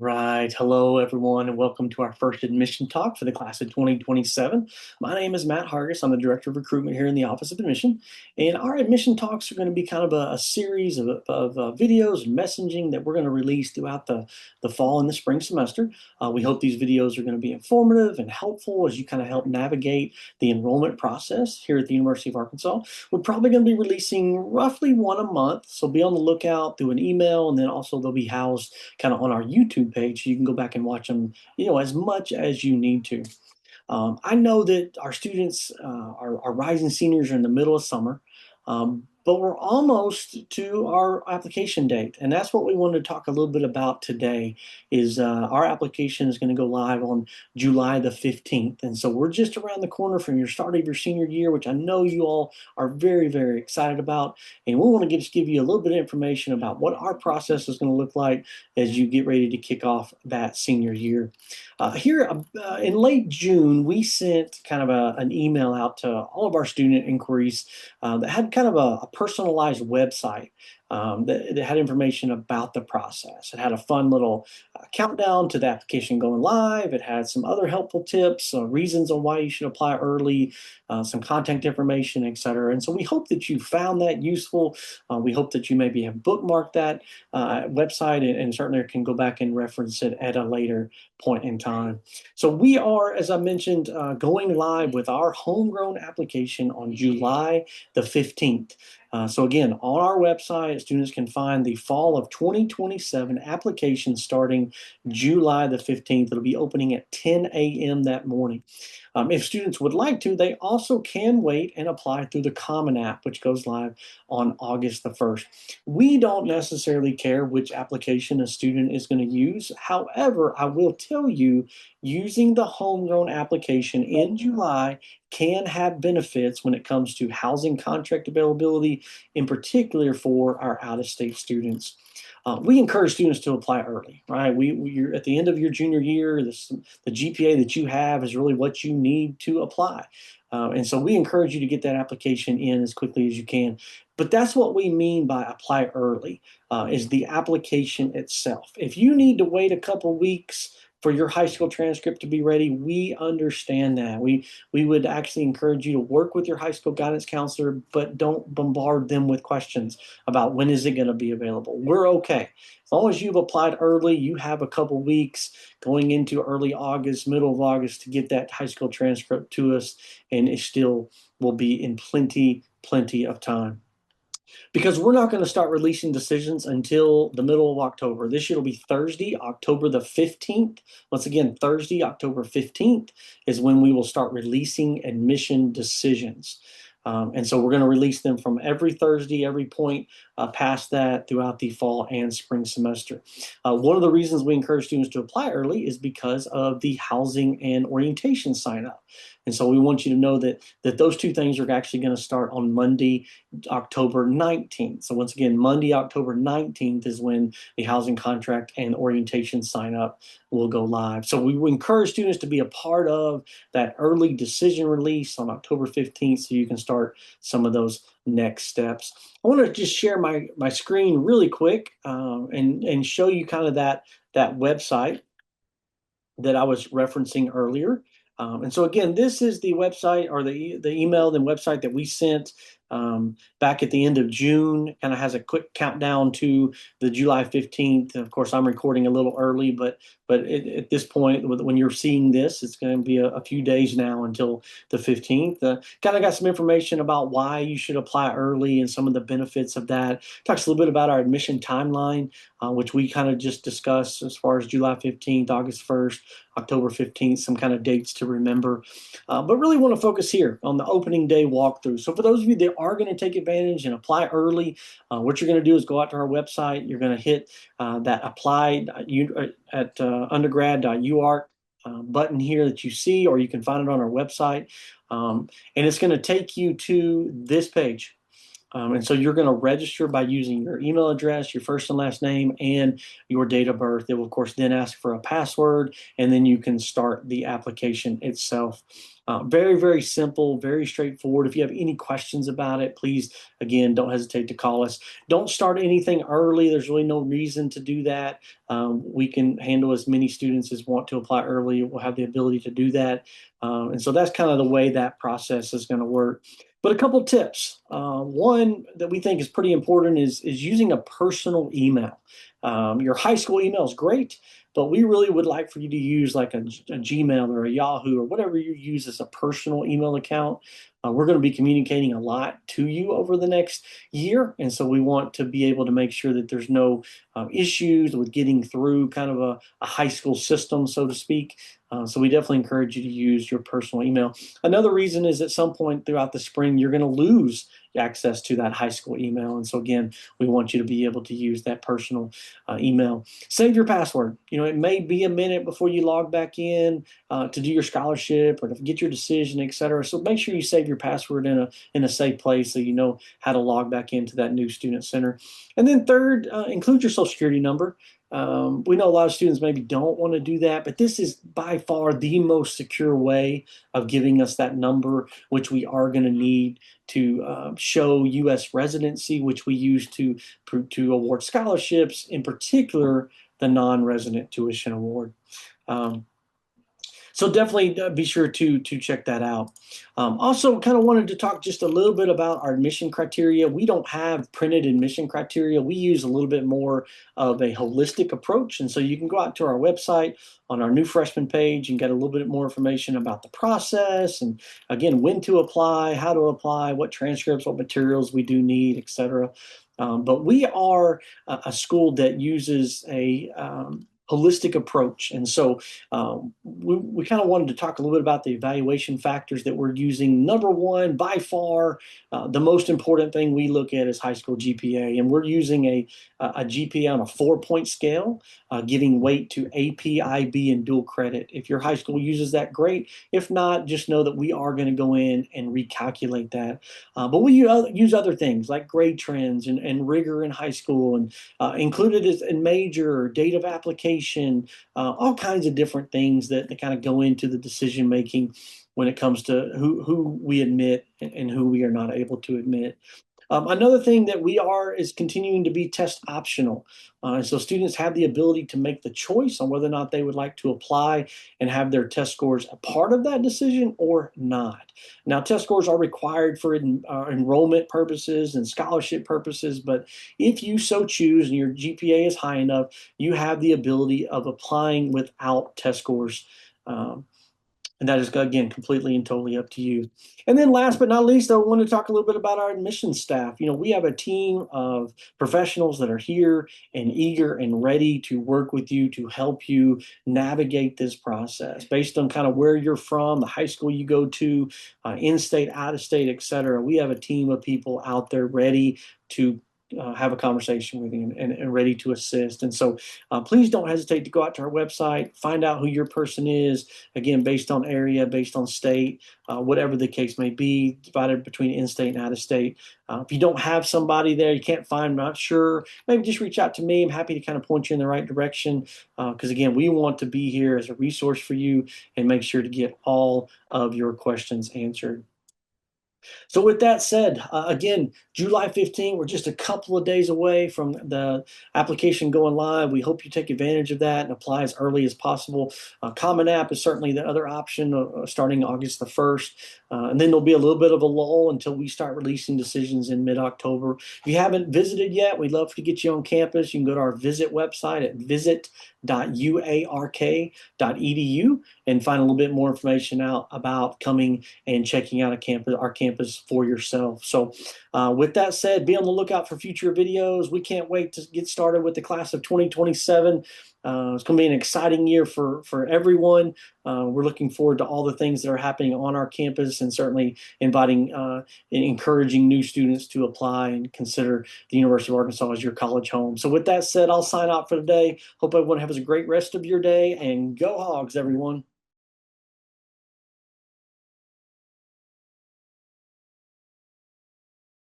Right. Hello, everyone, and welcome to our first admission talk for the class of 2027. My name is Matt Hargis. I'm the Director of Recruitment here in the Office of Admission. And our admission talks are going to be kind of a series of videos and messaging that we're going to release throughout the fall and the spring semester. We hope these videos are going to be informative and helpful as you kind of help navigate the enrollment process here at the University of Arkansas. We're probably going to be releasing roughly one a month, so be on the lookout through an email, and then also they'll be housed kind of on our YouTube page. So you can go back and watch them, as much as you need to. I know that our students, our rising seniors, are in the middle of summer, but we're almost to our application date, and that's what we wanted to talk a little bit about today. Is our application is going to go live on July the 15th, and so we're just around the corner from your start of your senior year, which I know you all are very, very excited about. And we want to just give you a little bit of information about what our process is going to look like as you get ready to kick off that senior year. Here in late June, we sent kind of an email out to all of our student inquiries that had kind of a personalized website that had information about the process. It had a fun little countdown to the application going live. It had some other helpful tips, reasons on why you should apply early, some contact information, etc. And so we hope that you found that useful. We hope that you maybe have bookmarked that website and certainly can go back and reference it at a later point in time. So we are, as I mentioned, going live with our homegrown application on July the 15th. So again, on our website, students can find the fall of 2027 application starting July the 15th. It'll be opening at 10 a.m. that morning. If students would like to, they also can wait and apply through the Common App, which goes live on August the 1st. We don't necessarily care which application a student is going to use. However, I will tell you, using the homegrown application in July can have benefits when it comes to housing contract availability, in particular for our out-of-state students. We encourage students to apply early, right? You're at the end of your junior year. The GPA that you have is really what you need to apply. And so we encourage you to get that application in as quickly as you can. But that's what we mean by apply early, is the application itself. If you need to wait a couple weeks for your high school transcript to be ready, we understand that. We would actually encourage you to work with your high school guidance counselor, but don't bombard them with questions about when is it going to be available. We're okay. As long as you've applied early, you have a couple weeks going into early August, middle of August to get that high school transcript to us, and it still will be in plenty of time because we're not going to start releasing decisions until the middle of October. This year will be Thursday, October the 15th. Once again, Thursday, October 15th is when we will start releasing admission decisions. And so we're going to release them from every Thursday, every point past that throughout the fall and spring semester. One of the reasons we encourage students to apply early is because of the housing and orientation sign up. And so we want you to know that those two things are actually going to start on Monday, October 19th. So once again, Monday, October 19th is when the housing contract and orientation sign up will go live. So we encourage students to be a part of that early decision release on October 15th so you can start some of those next steps. I want to just share my screen really quick and show you kind of that website that I was referencing earlier. And so again, this is the website or the email and website that we sent back at the end of June. Kind of has a quick countdown to the July 15th. Of course, I'm recording a little early, but at this point, when you're seeing this, it's going to be a few days now until the 15th. Kind of got some information about why you should apply early and some of the benefits of that. Talks a little bit about our admission timeline, which we kind of just discussed as far as July 15th, August 1st, October 15th, some kind of dates to remember. But really want to focus here on the opening day walkthrough. So for those of you that are going to take advantage and apply early, what you're going to do is go out to our website. You're going to hit that apply at undergrad.uark button here that you see, or you can find it on our website. And it's going to take you to this page. And so you're going to register by using your email address, your first and last name, and your date of birth. It will, of course, then ask for a password, and then you can start the application itself. Very, very simple, very straightforward. If you have any questions about it, please, again, don't hesitate to call us. Don't start anything early. There's really no reason to do that. We can handle as many students as want to apply early. We'll have the ability to do that. And so that's kind of the way that process is going to work. But a couple tips. One that we think is pretty important is using a personal email. Your high school email is great, but we really would like for you to use like a Gmail or a Yahoo or whatever you use as a personal email account. We're going to be communicating a lot to you over the next year, and so we want to be able to make sure that there's no issues with getting through kind of a high school system, so to speak. So we definitely encourage you to use your personal email. Another reason is at some point throughout the spring, you're going to lose access to that high school email. And so again, we want you to be able to use that personal email. Save your password. You know, it may be a minute before you log back in to do your scholarship or to get your decision, et cetera. So make sure you save your password in a safe place so you know how to log back into that new student center. And then third, include your social security number. We know a lot of students maybe don't want to do that, but this is by far the most secure way of giving us that number, which we are going to need to show U.S. residency, which we use to award scholarships, in particular the non-resident tuition award. Um, so definitely be sure to check that out. Also, kind of wanted to talk just a little bit about our admission criteria. We don't have printed admission criteria. We use a little bit more of a holistic approach. And so you can go out to our website on our new freshman page and get a little bit more information about the process and, again, when to apply, how to apply, what transcripts, what materials we do need, et cetera. But we are a school that uses a holistic approach. And so we kind of wanted to talk a little bit about the evaluation factors that we're using. Number one, by far, the most important thing we look at is high school GPA. And we're using a GPA on a 4-point scale, giving weight to AP, IB, and dual credit. If your high school uses that, great. If not, just know that we are going to go in and recalculate that. But we use other things like grade trends and rigor in high school, and included as in major, date of application, all kinds of different things that kind of go into the decision making when it comes to who we admit and who we are not able to admit. Another thing that we are is continuing to be test optional. So students have the ability to make the choice on whether or not they would like to apply and have their test scores a part of that decision or not. Now, test scores are required for enrollment purposes and scholarship purposes, but if you so choose and your GPA is high enough, you have the ability of applying without test scores. And that is, again, completely and totally up to you. And then last but not least, I want to talk a little bit about our admissions staff. You know, we have a team of professionals that are here and eager and ready to work with you to help you navigate this process based on kind of where you're from, the high school you go to, in-state, out-of-state, et cetera. We have a team of people out there ready to have a conversation with you and ready to assist. And so please don't hesitate to go out to our website, find out who your person is, again, based on area, based on state, whatever the case may be, divided between in-state and out-of-state. If you don't have somebody there, you can't find, not sure, maybe just reach out to me. I'm happy to kind of point you in the right direction because, again, we want to be here as a resource for you and make sure to get all of your questions answered. So with that said, again, July 15, we're just a couple of days away from the application going live. We hope you take advantage of that and apply as early as possible. Common App is certainly the other option starting August the 1st. And then there'll be a little bit of a lull until we start releasing decisions in mid-October. If you haven't visited yet, we'd love to get you on campus. You can go to our visit website at visit.uark.edu and find a little bit more information out about coming and checking out our campus for yourself. So with that said, be on the lookout for future videos. We can't wait to get started with the class of 2027. It's going to be an exciting year for everyone. We're looking forward to all the things that are happening on our campus and certainly inviting and encouraging new students to apply and consider the University of Arkansas as your college home. So with that said, I'll sign out for today. Hope everyone has a great rest of your day and go Hogs, everyone.